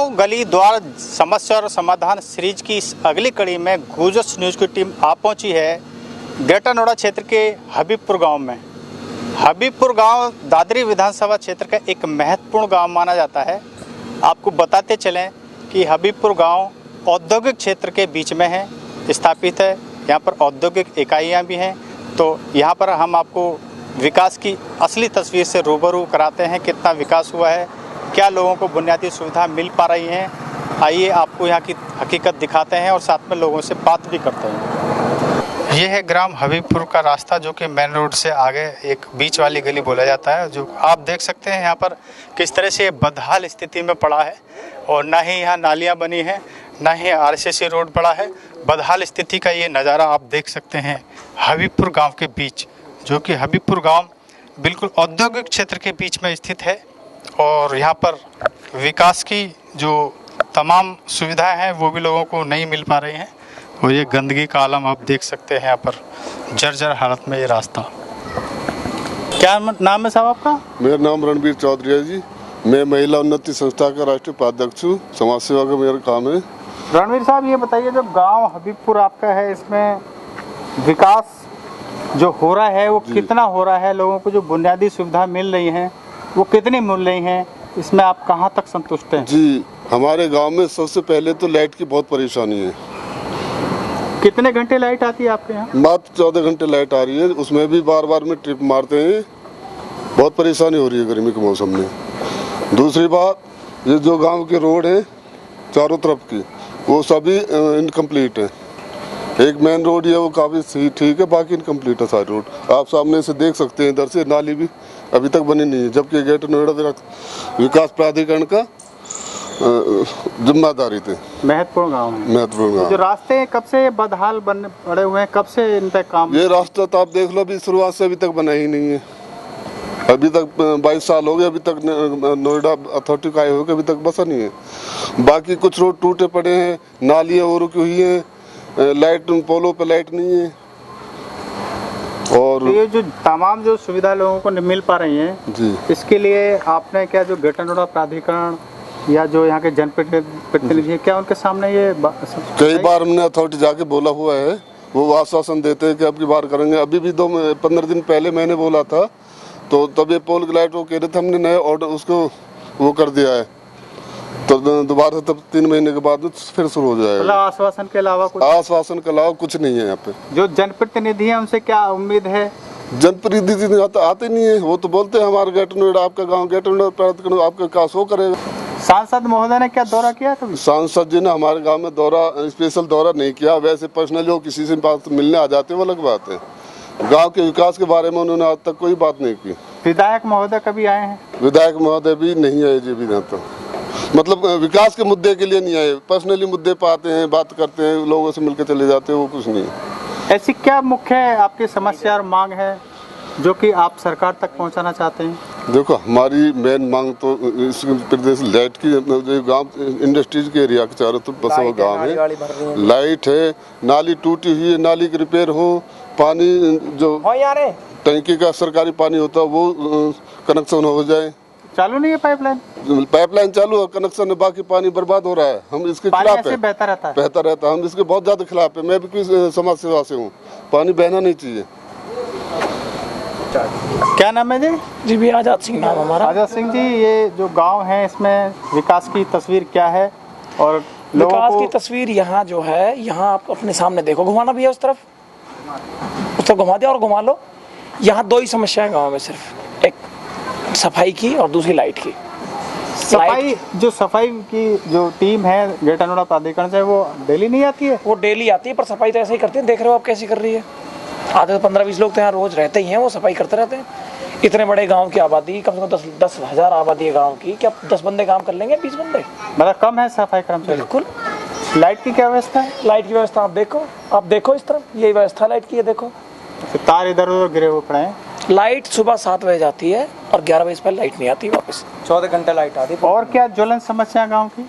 गांव गली द्वार समस्या और समाधान सीरीज की इस अगली कड़ी में गुजस न्यूज़ की टीम आ पहुंची है ग्रेटर नोएडा क्षेत्र के हबीबपुर गांव में। हबीबपुर गांव दादरी विधानसभा क्षेत्र का एक महत्वपूर्ण गांव माना जाता है। आपको बताते चलें कि हबीबपुर गांव औद्योगिक क्षेत्र के बीच में है, स्थापित है। यहाँ पर औद्योगिक इकाइयाँ भी हैं। तो यहाँ पर हम आपको विकास की असली तस्वीर से रूबरू कराते हैं। कितना विकास हुआ है, क्या लोगों को बुनियादी सुविधा मिल पा रही हैं। आइए आपको यहाँ की हकीकत दिखाते हैं और साथ में लोगों से बात भी करते हैं। ये है ग्राम हबीबपुर का रास्ता, जो कि मेन रोड से आगे एक बीच वाली गली बोला जाता है। जो आप देख सकते हैं यहाँ पर किस तरह से बदहाल स्थिति में पड़ा है और ना ही यहाँ नालियाँ बनी हैं, ना ही आरसीसी रोड पड़ा है। बदहाल स्थिति का ये नज़ारा आप देख सकते हैं हबीबपुर गाँव के बीच, जो कि हबीबपुर गाँव बिल्कुल औद्योगिक क्षेत्र के बीच में स्थित है। और यहाँ पर विकास की जो तमाम सुविधाएं हैं वो भी लोगों को नहीं मिल पा रही हैं। और ये गंदगी का आलम आप देख सकते हैं यहाँ पर, जर्जर हालत में ये रास्ता। क्या नाम है साहब आपका? मेरा नाम रणबीर चौधरी है जी। मैं महिला उन्नति संस्था का राष्ट्रीय उपाध्यक्ष हूँ। समाज सेवा का मेरा काम है। रणबीर साहब, ये बताइए, जब गांव हबीबपुर आपका है, इसमें विकास जो हो रहा है वो कितना हो रहा है? लोगों को जो बुनियादी सुविधा मिल रही हैं वो कितनी मिल रही हैं? इसमें आप कहाँ तक संतुष्ट हैं? जी, हमारे गांव में सबसे पहले तो लाइट की बहुत परेशानी है। कितने घंटे लाइट आती है आपके यहाँ? मात्र 14 घंटे लाइट आ रही है, उसमें भी बार बार में ट्रिप मारते हैं। बहुत परेशानी हो रही है गर्मी के मौसम में। दूसरी बात, ये जो गाँव के रोड है चारों तरफ की, वो सभी इनकम्प्लीट है। एक मेन रोड है वो काफ़ी ठीक है, बाकी इनकम्प्लीट है सारी रोड। आप सामने से देख सकते हैं, इधर से नाली भी अभी तक बनी नहीं है, जबकि ग्रेटर नोएडा विकास प्राधिकरण का जिम्मेदारी थे। महत्वपूर्ण गाँव है। महत्वपूर्ण गाँव। जो रास्ते कब से बदहाल बन पड़े हुए हैं, कब से इन पे काम? ये रास्ता तो आप देख लो, अभी शुरुआत से अभी तक बना ही नहीं है। अभी तक 22 साल हो गए, अभी तक नोएडा अथॉरिटी का आए हुए अभी तक बसा नहीं है। बाकी कुछ रोड टूटे पड़े हैं, नालियाँ और रुकी हुई हैं, लाइट पोलों पे लाइट नहीं है। और तो ये जो तमाम जो सुविधा लोगों को मिल पा रही हैं जी, इसके लिए आपने क्या जो ग्रेटर नोएडा प्राधिकरण या जो यहाँ के जनप्रतिनिधि हैं, क्या उनके सामने ये कई बार हमने अथॉरिटी जाके बोला हुआ है, वो आश्वासन देते हैं कि अब की बार करेंगे। अभी भी 15 दिन पहले मैंने बोला था, तो तब ये पोल की लाइट वो कह रहे थे, हमने नए ऑर्डर उसको वो कर दिया है, तो दोबारा तब 3 महीने के बाद फिर शुरू हो जाएगा। आश्वासन के अलावा कुछ? आश्वासन के अलावा कुछ नहीं है यहाँ पे। जो जनप्रतिनिधि है उनसे क्या उम्मीद है? जनप्रतिनिधि आते नहीं है, वो तो बोलते हैं हमारे ग्रेटर नोएडा आपका गाँव, ग्रेटर नोएडा आपका विकास वो करेगा। सांसद महोदय ने क्या दौरा किया कभी? सांसद जी ने हमारे गांव में दौरा, स्पेशल दौरा नहीं किया। वैसे पर्सनली वो किसी से बात मिलने आ जाते हैं, वो अलग बात है। गांव के विकास के बारे में उन्होंने आज तक कोई बात नहीं की। विधायक महोदय कभी आए हैं? विधायक महोदय भी नहीं आए जी अभी तक। मतलब विकास के मुद्दे के लिए नहीं आए, पर्सनली मुद्दे पे आते हैं, बात करते हैं, लोगों से मिलकर चले जाते हैं, वो कुछ नहीं है। ऐसी क्या मुख्य आपकी समस्या और मांग है जो कि आप सरकार तक पहुंचाना चाहते हैं? देखो, हमारी मेन मांग तो इस प्रदेश लाइट की, जो गांव इंडस्ट्रीज के एरिया के चारों तरफ बसा हुआ गाँव है, लाइट है, नाली टूटी हुई है, नाली की रिपेयर हो, पानी जो टंकी का सरकारी पानी होता है वो कनेक्शन हो जाए। चालू नहीं है पाइपलाइन? पाइपलाइन चालू है, कनेक्शन है, बाकी पानी बर्बाद हो रहा है। हम इसके खिलाफ है। बहता रहता है, हम इसके बहुत ज्यादा खिलाफ है। मैं भी किस समाज सेवा से हूँ, पानी बहना नहीं चाहिए। क्या नाम है जी? जी भी आजाद सिंह नाम हमारा। आजाद सिंह जी, ये जो गांव है इसमें विकास की तस्वीर क्या है? और विकास की तस्वीर यहाँ जो है, यहाँ आप अपने सामने देखो, घुमाना भी है उस तरफ घुमा दिया और घुमा लो। यहाँ 2 ही समस्या है गाँव में, सिर्फ एक सफाई की और दूसरी लाइट की। सफाई की जो टीम है ग्रेटर नोएडा प्राधिकरण से, वो डेली नहीं आती है? वो डेली आती है, पर सफाई तो ऐसे ही करती है। देख रहे हो आप कैसी कर रही है। आधे 15-20 लोग तो यहाँ रोज रहते ही हैं, वो सफाई करते रहते हैं। इतने बड़े गांव की आबादी, कम से कम 10,000 आबादी है गांव की, क्या 10 बंदे काम कर लेंगे? 20 बंदे मतलब कम है सफाई कर्मचारी? बिल्कुल। लाइट की क्या व्यवस्था है? लाइट की व्यवस्था आप देखो इस तरफ, यही व्यवस्था लाइट की है। देखो तार इधर उधर गिरे हुए पड़े हैं। लाइट सुबह 7 बजे जाती है और 11 बजे पर लाइट नहीं आती वापस। 14 घंटे लाइट आती है। और क्या ज्वलन समस्या गांव की?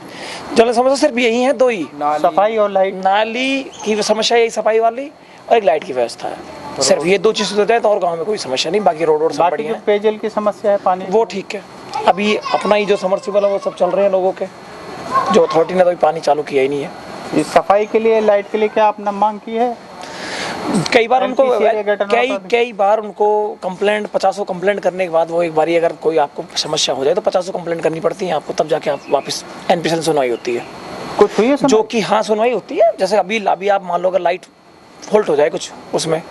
ज्वलन समस्या सिर्फ यही है, 2 ही, सफाई और लाइट। नाली की समस्या यही, सफाई वाली, और एक लाइट की व्यवस्था है। सिर्फ ये 2 चीज़ हो जाए तो और गाँव में कोई समस्या नहीं। बाकी रोड सब बढ़िया है। पेयजल की समस्या है, पानी वो ठीक है। अभी अपना ही जो समरसीबल है वो सब चल रहे हैं लोगों के, जो अथॉरिटी ने तो अभी पानी चालू किया ही नहीं है। इस सफाई के लिए, लाइट के लिए क्या आपने मांग की है? कई बार उनको NPCL कई बार उनको कंप्लेंट 50 कंप्लेंट करने के बाद वो एक बारी अगर कोई आपको समस्या हो जाए तो 50 कंप्लेंट करनी पड़ती है आपको, तब जाके आप वापस NPCL सुनवाई होती है। कुछ हुई है जो कि हाँ सुनवाई होती है। जैसे अभी आप मान लो अगर लाइट फॉल्ट हो जाए कुछ उसमें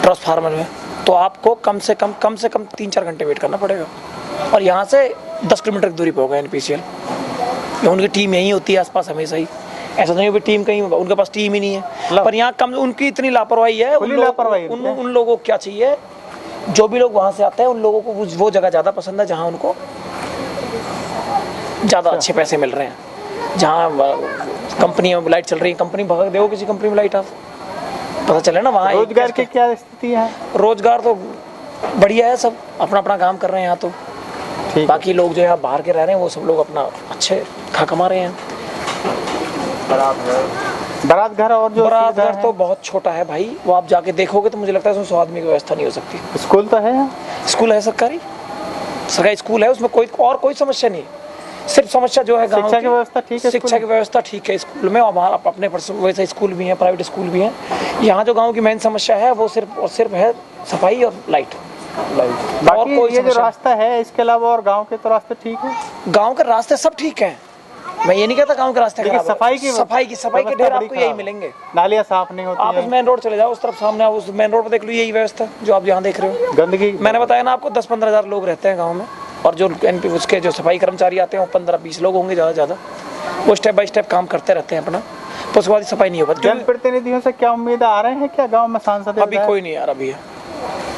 ट्रांसफार्मर में, तो आपको कम से कम 3-4 घंटे वेट करना पड़ेगा। और यहाँ से 10 किलोमीटर की दूरी पे होगा NPCL। उनकी टीम यहीं होती है आसपास हमेशा ही, ऐसा नहीं है टीम कहीं उनके पास टीम ही नहीं है। पर यहाँ कम उनकी इतनी लापरवाही है। उन लोगों को क्या चाहिए, जो भी लोग वहाँ से आते हैं उन लोगों को वो जगह ज़्यादा पसंद है जहाँ उनको ज़्यादा अच्छे पैसे मिल रहे हैं, जहाँ कंपनी में लाइट चल रही है। कंपनी भगा दो किसी कंपनी में लाइट, आप पता चले ना वहाँ। रोजगार की क्या स्थिति है? रोजगार तो बढ़िया है, सब अपना अपना काम कर रहे हैं यहाँ तो। बाकी लोग जो यहाँ बाहर के रह रहे हैं वो सब लोग अपना अच्छे खा कमा रहे हैं। बारात घर और जो बारात घर तो बहुत छोटा है भाई, वो आप जाके देखोगे तो मुझे लगता है उसमें 100 आदमी की व्यवस्था नहीं हो सकती। स्कूल तो है, स्कूल है, सरकारी स्कूल है, उसमें कोई समस्या नहीं। सिर्फ समस्या जो है गाँव शिक्षा की व्यवस्था ठीक है। शिक्षा की व्यवस्था ठीक है स्कूल में, और वहाँ अपने वैसे स्कूल भी हैं, प्राइवेट स्कूल भी हैं। यहाँ जो गाँव की मेन समस्या है वो सिर्फ है सफाई और लाइट। बाकी ये जो रास्ता है इसके अलावा और गांव के तो रास्ते ठीक है। गांव के रास्ते सब ठीक हैं, मैं ये नहीं कहता गांव के रास्ते खराब है। सफाई के ढेर आपको यही मिलेंगे। नालियाँ साफ नहीं होती। आप उस मेन रोड चले जाओ, उस तरफ सामने आप उस मेन रोड पर देख लो, यही व्यवस्था जो आप यहाँ देख रहे हो। गंदगी, मैंने बताया ना आपको 10-15 हज़ार लोग रहते हैं गाँव में, और जो उसके जो सफाई कर्मचारी आते हैं वो 15-20 लोग होंगे ज़्यादा। वो स्टेप बाय स्टेप काम करते रहते हैं अपना, तो उसके बाद सफाई नहीं हो पाती। जनप्रतिनिधियों से क्या उम्मीद आ रहे हैं क्या गाँव में? सांसद अभी कोई नहीं आ रहा भैया।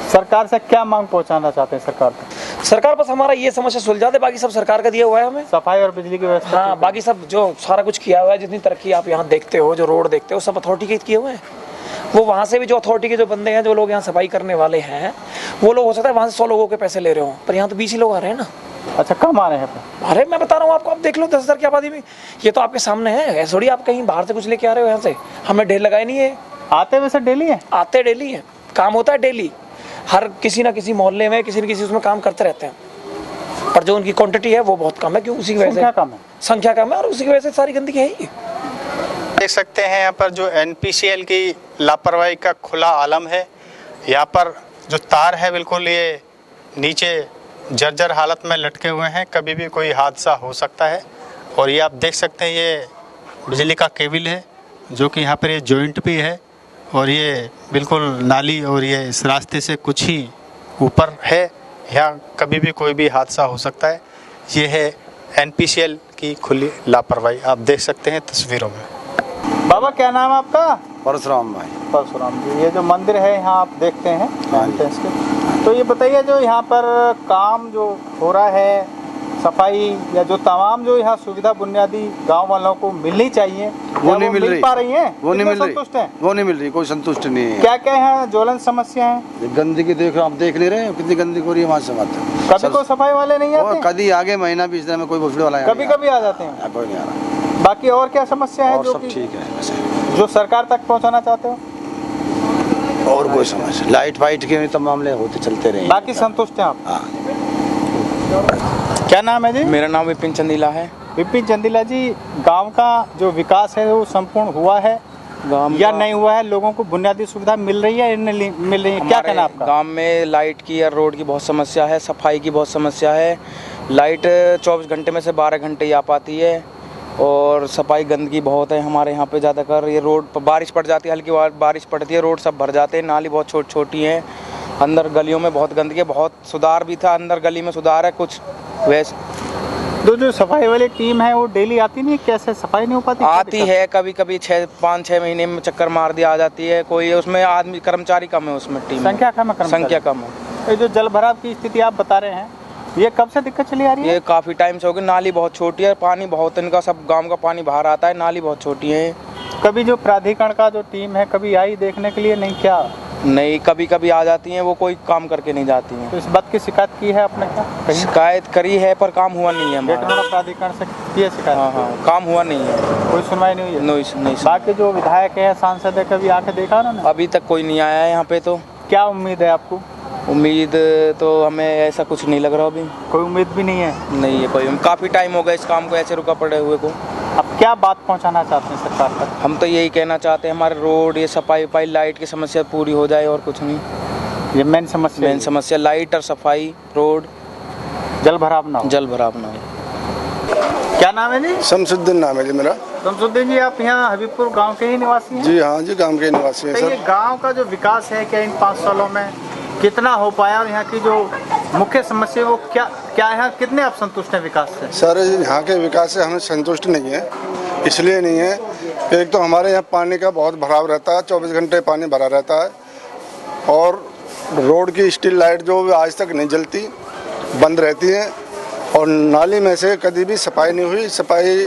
सरकार से क्या मांग पहुंचाना चाहते हैं सरकार तक? सरकार बस हमारा ये समस्या सुलझा दे, बाकी सब सरकार का दिया हुआ है हमें। सफाई और बिजली की व्यवस्था, हाँ, बाकी सब जो सारा कुछ किया हुआ है, जितनी तरक्की आप यहाँ देखते हो, जो रोड देखते हो, सब अथॉरिटी के किए हुए हैं। वो वहाँ से भी जो अथॉरिटी के जो बंदे हैं, जो लोग यहाँ सफाई करने वाले हैं, वो लोग हो सकता है वहाँ से 100 लोगों के पैसे ले रहे हो, पर यहाँ तो 20 ही लोग आ रहे हैं ना। अच्छा, कम आ रहे हैं? अरे मैं बता रहा हूँ आपको, आप देख लो 10,000 की आबादी में, ये तो आपके सामने है। ऐसे थोड़ी आप कहीं बाहर से कुछ लेके आ रहे हो यहाँ से, हमने ढेर लगाए नहीं है। आते वैसे डेली है? आते डेली है, काम होता है डेली, हर किसी ना किसी मोहल्ले में किसी न किसी उसमें काम करते रहते हैं। पर जो उनकी क्वांटिटी है वो बहुत कम है, क्यों? उसी की वजह से संख्या कम है और उसी की वजह से सारी गंदगी है ही। देख सकते हैं यहाँ पर जो NPCL की लापरवाही का खुला आलम है। यहाँ पर जो तार है बिल्कुल ये नीचे जर्जर हालत में लटके हुए हैं, कभी भी कोई हादसा हो सकता है। और ये आप देख सकते हैं ये बिजली का केबल है जो कि यहाँ पर ये जॉइंट भी है, और ये बिल्कुल नाली और ये इस रास्ते से कुछ ही ऊपर है। यहाँ कभी भी कोई भी हादसा हो सकता है। ये है NPCL की खुली लापरवाही, आप देख सकते हैं तस्वीरों में। बाबा क्या नाम है आपका? परशुराम भाई। परशुराम जी, ये जो मंदिर है यहाँ आप देखते हैं एंट्रेंस के, तो ये बताइए जो यहाँ पर काम जो हो रहा है, सफाई या जो तमाम जो यहाँ सुविधा बुनियादी गांव वालों को मिलनी चाहिए, वो नहीं मिल पा रही है? वो नहीं मिल रही, संतुष्ट है? वो नहीं मिल रही, कोई संतुष्ट नहीं है। क्या क्या है ज्वलन समस्या है? गंदगी देख आप देख नहीं रहे कितनी गंदगी हो रही है वहाँ से। कभी कोई सफाई वाले नहीं आते? कभी आगे महीना 20 दिन में कोई भोसड़ी वाला कभी कभी आ जाते हैं, कोई नहीं आ रहा। बाकी और क्या समस्या है? और सब ठीक है वैसे, जो सरकार तक पहुँचाना चाहते हो? और कोई समस्या, लाइट वाइट के तो मामले होते चलते रहे, बाकी संतुष्ट हैं आप? क्या नाम है जी? मेरा नाम विपिन चंदीला है। विपिन चंदीला जी, गांव का जो विकास है वो संपूर्ण हुआ है या नहीं हुआ है? लोगों को बुनियादी सुविधा मिल रही है या नहीं मिल रही है? क्या कहना आपका? गांव में लाइट की या रोड की बहुत समस्या है, सफाई की बहुत समस्या है। लाइट 24 घंटे में से 12 घंटे ही आ पाती है, और सफाई गंदगी बहुत है हमारे यहाँ पे ज़्यादातर। ये रोड पर बारिश पड़ जाती है, हल्की बारिश पड़ती है, रोड सब भर जाते हैं, नाली बहुत छोटी हैं, अंदर गलियों में बहुत गंदगी है। बहुत सुधार भी था, अंदर गली में सुधार है कुछ वैसे। तो जो सफाई वाली टीम है वो डेली आती नहीं? कैसे सफाई नहीं हो पाती? आती है कभी कभी 5-6 महीने में चक्कर मार दिया आ जाती है। कोई उसमें आदमी कर्मचारी कम है, उसमें टीम संख्या कम है। ये जो जल भराव की स्थिति आप बता रहे हैं, ये कब से दिक्कत चली आ रही है? ये काफ़ी टाइम से हो गई। नाली बहुत छोटी है, पानी बहुत, इनका सब गांव का पानी बाहर आता है, नाली बहुत छोटी है। कभी जो प्राधिकरण का जो टीम है कभी आई देखने के लिए? नहीं, क्या नहीं, कभी कभी आ जाती हैं, वो कोई काम करके नहीं जाती हैं। तो इस बात की शिकायत की है आपने? क्या शिकायत करी है पर काम हुआ नहीं है हमारा। प्राधिकरण से की है शिकायत? हाँ, काम हुआ नहीं है, कोई सुनवाई नहीं हुई है? नहीं। बाकी जो विधायक है, सांसद है, कभी आके देखा उन्होंने? अभी तक कोई नहीं आया है यहाँ पे। तो क्या उम्मीद है आपको? उम्मीद तो हमें ऐसा कुछ नहीं लग रहा अभी। कोई उम्मीद भी नहीं है? नहीं है कोई, काफ़ी टाइम हो गया इस काम को ऐसे रुका पड़े हुए को। अब क्या बात पहुंचाना चाहते हैं सरकार तक? हम तो यही कहना चाहते हैं हमारे रोड, ये सफाई वफाई, लाइट की समस्या पूरी हो जाए और कुछ नहीं। ये मेन समस्या मेन समस्या लाइट और सफाई, रोड, जल भराव ना हो। जल भराव ना हो। क्या नाम है जी? शमसुद्दीन नाम है जी मेरा। शमसुद्दीन जी, आप यहाँ हबीबपुर गांव के ही निवासी हैं? जी हाँ जी, गांव के निवासी हैं तो ये सर। गांव का जो विकास है क्या इन 5 सालों में कितना हो पाया, और यहाँ की जो मुख्य समस्या है वो क्या क्या है? कितने आप संतुष्ट हैं विकास से? सर यहाँ के विकास से हमें संतुष्ट नहीं है। इसलिए नहीं है कि एक तो हमारे यहाँ पानी का बहुत भराव रहता है, 24 घंटे पानी भरा रहता है, और रोड की स्ट्रीट लाइट जो आज तक नहीं जलती, बंद रहती है, और नाली में से कभी भी सफाई नहीं हुई। सफाई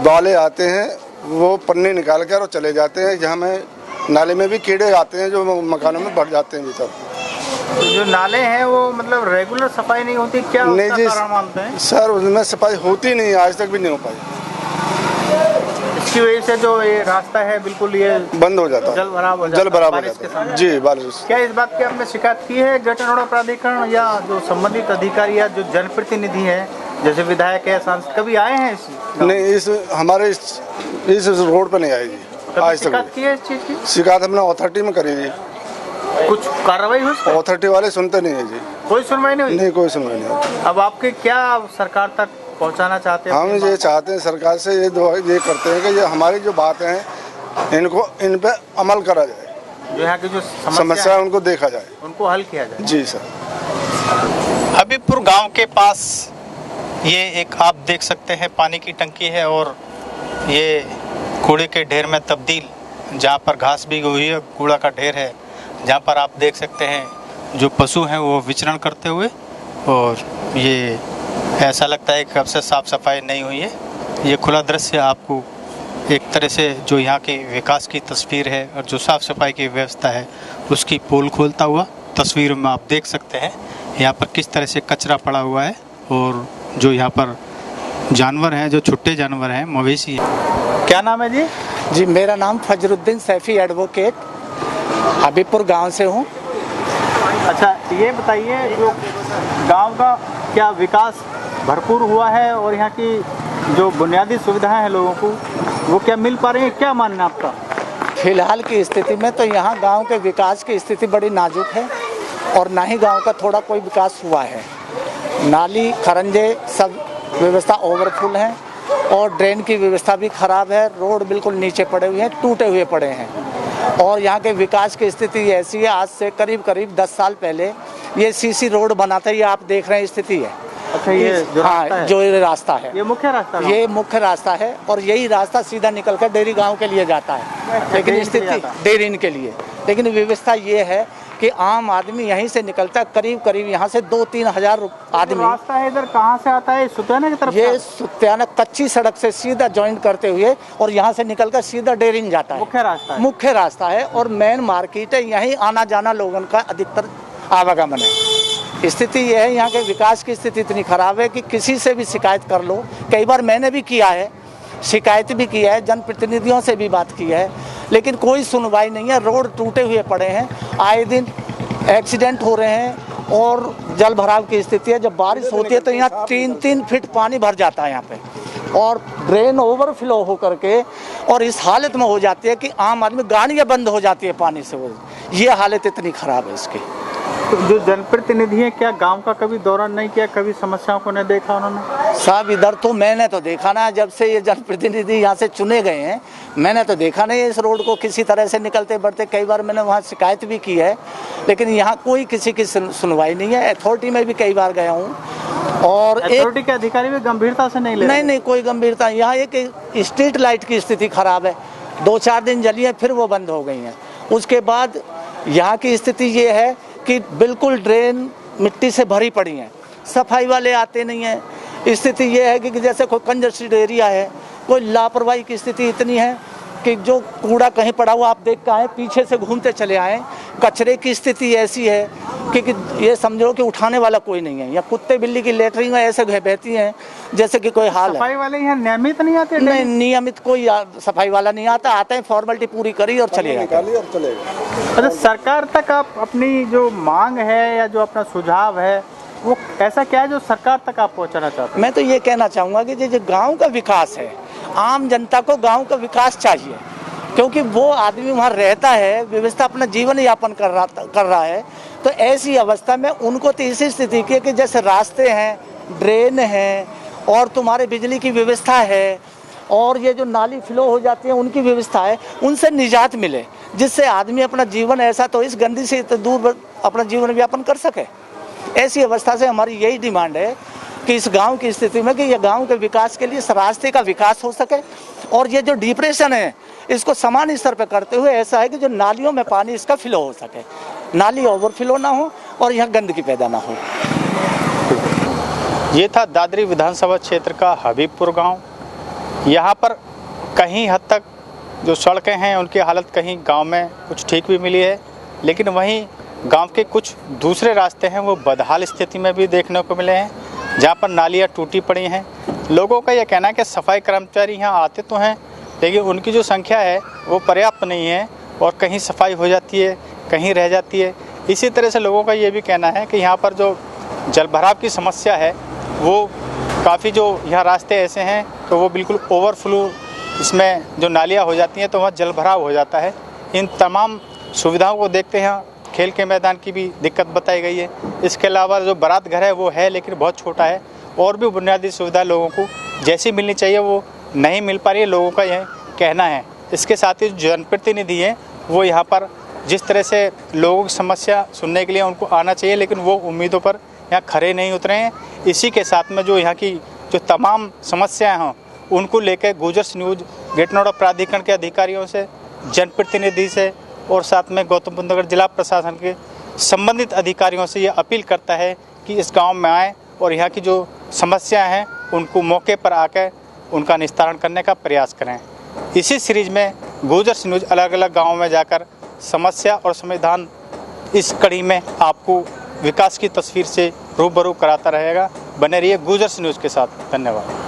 वाले आते हैं, वो पन्नी निकाल कर और चले जाते हैं। जहाँ में नाले में भी कीड़े आते हैं जो मकानों में बढ़ जाते हैं भीतर। तो जो नाले हैं वो मतलब रेगुलर सफाई नहीं होती क्या? नहीं उसका जी कारण मानते हैं? सर, उसमें सफाई होती नहीं, आज तक भी नहीं हो पाई। इसकी वजह से जो ये रास्ता है बिल्कुल ये बंद हो जाता है, जल भराव हो जाता जल भराव हो बारिश के जाता है समय। जी, बारिश। क्या इस बात की आपने शिकायत की है ग्रेटर नोएडा प्राधिकरण या जो संबंधित अधिकारी या जो जनप्रतिनिधि है जैसे विधायक है, सांसद कभी आए हैं इस गाँव? नहीं, इस हमारे इस रोड पे नहीं आई जी कभी आज शिकायत तक। की है इस चीज की? शिकायत हमने अथॉरिटी में करी जी, कुछ कार्रवाई हुई इस पर? अथॉरिटी वाले सुनते नहीं है जी। कोई सुनवाई नहीं हुई? नहीं, कोई सुनवाई नहीं होती। अब आपके क्या सरकार तक पहुंचाना चाहते हैं? हम अपनी ये चाहते हैं सरकार से, ये करते हैं कि ये हमारी जो बातें हैं इन पे अमल करा जाए, जो यहाँ की जो समस्या है उनको देखा जाए, उनको हल किया जाए। जी सर। हबीबपुर गांव के पास ये एक आप देख सकते हैं पानी की टंकी है, और ये कूड़े के ढेर में तब्दील, जहाँ पर घास भी हुई है, कूड़ा का ढेर है, जहाँ पर आप देख सकते हैं जो पशु हैं वो विचरण करते हुए, और ये ऐसा लगता है कि कब से साफ़ सफाई नहीं हुई है। ये खुला दृश्य आपको एक तरह से जो यहाँ के विकास की तस्वीर है और जो साफ़ सफाई की व्यवस्था है उसकी पोल खोलता हुआ तस्वीर में आप देख सकते हैं। यहाँ पर किस तरह से कचरा पड़ा हुआ है, और जो यहाँ पर जानवर हैं, जो छुट्टे जानवर हैं, मवेशी हैं। क्या नाम है जी? जी, मेरा नाम फजरुद्दीन सैफी एडवोकेट, हबीबपुर गांव से हूँ। अच्छा, ये बताइए जो गांव का क्या विकास भरपूर हुआ है, और यहाँ की जो बुनियादी सुविधाएं हैं लोगों को वो क्या मिल पा रही है? क्या मानना है आपका? फिलहाल की स्थिति में तो यहाँ गांव के विकास की स्थिति बड़ी नाजुक है, और ना ही गांव का थोड़ा कोई विकास हुआ है। नाली खरंजे सब व्यवस्था ओवरफुल है, और ड्रेन की व्यवस्था भी खराब है। रोड बिल्कुल नीचे पड़े हुए हैं, टूटे हुए पड़े हैं, और यहाँ के विकास की स्थिति ऐसी है, आज से करीब 10 साल पहले ये सीसी रोड बना था, ये आप देख रहे हैं स्थिति है। अच्छा, ये जो रास्ता है, जो ये रास्ता है, ये मुख्य रास्ता है? ये मुख्य रास्ता है, और यही रास्ता सीधा निकलकर डेयरी गांव के लिए जाता है। लेकिन स्थिति डेयरी के लिए, लेकिन व्यवस्था ये है कि आम आदमी यहीं से निकलता है, करीब यहाँ से 2-3 हजार आदमी। रास्ता है इधर कहाँ से आता है? सुतियाना की तरफ? ये सुतियाना कच्ची सड़क से सीधा ज्वाइंट करते हुए, और यहाँ से निकलकर सीधा डेयरी जाता है। मुख्य रास्ता है? मुख्य रास्ता है, और मेन मार्केट है, यहीं आना जाना लोगों का अधिकतर आवागमन है। स्थिति यह है, यहाँ के विकास की स्थिति इतनी खराब है कि किसी से भी शिकायत कर लो, कई बार मैंने भी किया है, शिकायत भी की है, जनप्रतिनिधियों से भी बात की है, लेकिन कोई सुनवाई नहीं है। रोड टूटे हुए पड़े हैं, आए दिन एक्सीडेंट हो रहे हैं, और जल भराव की स्थिति है। जब बारिश होती है तो यहाँ 3-3 फीट पानी भर जाता है यहाँ पे, और ड्रेन ओवरफ्लो हो करके और इस हालत में हो जाती है कि आम आदमी, गाड़ियाँ बंद हो जाती है पानी से। ये हालत इतनी ख़राब है इसकी। तो जो जनप्रतिनिधि है क्या गांव का कभी दौरा नहीं किया, कभी समस्याओं को नहीं देखा उन्होंने? साहब, इधर तो मैंने तो देखा ना, जब से ये जनप्रतिनिधि यहाँ से चुने गए हैं, मैंने तो देखा नहीं इस रोड को किसी तरह से निकलते बढ़ते। कई बार मैंने वहाँ शिकायत भी की है, लेकिन यहाँ कोई किसी की सुनवाई नहीं है। अथॉरिटी में भी कई बार गया हूँ, और अथॉरिटी के अधिकारी भी गंभीरता से नहीं ले रहे? नहीं, कोई गंभीरता। यहाँ एक स्ट्रीट लाइट की स्थिति खराब है, 2-4 दिन जली है, फिर वो बंद हो गई हैं। उसके बाद यहाँ की स्थिति ये है कि बिल्कुल ड्रेन मिट्टी से भरी पड़ी हैं, सफाई वाले आते नहीं हैं। स्थिति ये है कि जैसे कोई कंजस्टेड एरिया है, कोई लापरवाही की स्थिति इतनी है कि जो कूड़ा कहीं पड़ा हुआ आप देख के आए, पीछे से घूमते चले आए। कचरे की स्थिति ऐसी है, क्योंकि ये समझो कि उठाने वाला कोई नहीं है। या कुत्ते बिल्ली की लेटरिन ऐसे बहती हैं जैसे कि कोई हाल है। सफाई वाले यहाँ नियमित नहीं आते? नहीं, नियमित कोई सफाई वाला नहीं आता। आते हैं, फॉर्मेलिटी पूरी करी और चले जाते हैं। अच्छा, सरकार तक आप अपनी जो मांग है या जो अपना सुझाव है वो ऐसा क्या है जो सरकार तक आप पहुंचाना चाहते हैं? मैं तो ये कहना चाहूँगा कि जो गांव का विकास है, आम जनता को गांव का विकास चाहिए, क्योंकि वो आदमी वहाँ रहता है, व्यवस्था अपना जीवन यापन कर रहा है। तो ऐसी अवस्था में उनको तो इसी स्थिति की कि जैसे रास्ते हैं, ड्रेन हैं और तुम्हारे बिजली की व्यवस्था है और ये जो नाली फ्लो हो जाती है उनकी व्यवस्था है, उनसे निजात मिले, जिससे आदमी अपना जीवन ऐसा तो इस गंदी से दूर अपना जीवन यापन कर सके। ऐसी अवस्था से हमारी यही डिमांड है कि इस गांव की स्थिति में कि ये गांव के विकास के लिए इस रास्ते का विकास हो सके और ये जो डिप्रेशन है इसको समान स्तर पर करते हुए ऐसा है कि जो नालियों में पानी इसका फ्लो हो सके, नाली ओवरफ्लो ना हो और यहाँ गंदगी पैदा ना हो। ये था दादरी विधानसभा क्षेत्र का हबीबपुर गांव। यहाँ पर कहीं हद तक जो सड़कें हैं उनकी हालत कहीं गांव में कुछ ठीक भी मिली है, लेकिन वहीं गांव के कुछ दूसरे रास्ते हैं वो बदहाल स्थिति में भी देखने को मिले हैं, जहाँ पर नालियाँ टूटी पड़ी हैं। लोगों का यह कहना है कि सफाई कर्मचारी यहाँ आते तो हैं लेकिन उनकी जो संख्या है वो पर्याप्त नहीं है और कहीं सफाई हो जाती है, कहीं रह जाती है। इसी तरह से लोगों का ये भी कहना है कि यहाँ पर जो जलभराव की समस्या है वो काफ़ी, जो यहाँ रास्ते ऐसे हैं तो वो बिल्कुल ओवरफ्लो, इसमें जो नालियाँ हो जाती हैं तो वहाँ जलभराव हो जाता है। इन तमाम सुविधाओं को देखते हैं खेल के मैदान की भी दिक्कत बताई गई है। इसके अलावा जो बारात घर है वो है लेकिन बहुत छोटा है और भी बुनियादी सुविधा लोगों को जैसी मिलनी चाहिए वो नहीं मिल पा रही है, लोगों का यह कहना है। इसके साथ ही जनप्रतिनिधि हैं वो यहाँ पर जिस तरह से लोगों की समस्या सुनने के लिए उनको आना चाहिए लेकिन वो उम्मीदों पर यहाँ खरे नहीं उतरे हैं। इसी के साथ में जो यहाँ की जो तमाम समस्याएं हैं उनको लेकर गुजर्स न्यूज़ ग्रेटर नोएडा प्राधिकरण के अधिकारियों से, जनप्रतिनिधि से और साथ में गौतम बुद्ध नगर जिला प्रशासन के संबंधित अधिकारियों से ये अपील करता है कि इस गांव में आएँ और यहाँ की जो समस्याएं हैं उनको मौके पर आकर उनका निस्तारण करने का प्रयास करें। इसी सीरीज में गुजर्स न्यूज़ अलग अलग गाँवों में जाकर समस्या और समाधान इस कड़ी में आपको विकास की तस्वीर से रूबरू कराता रहेगा। बने रहिए गुजर्स न्यूज़ के साथ। धन्यवाद।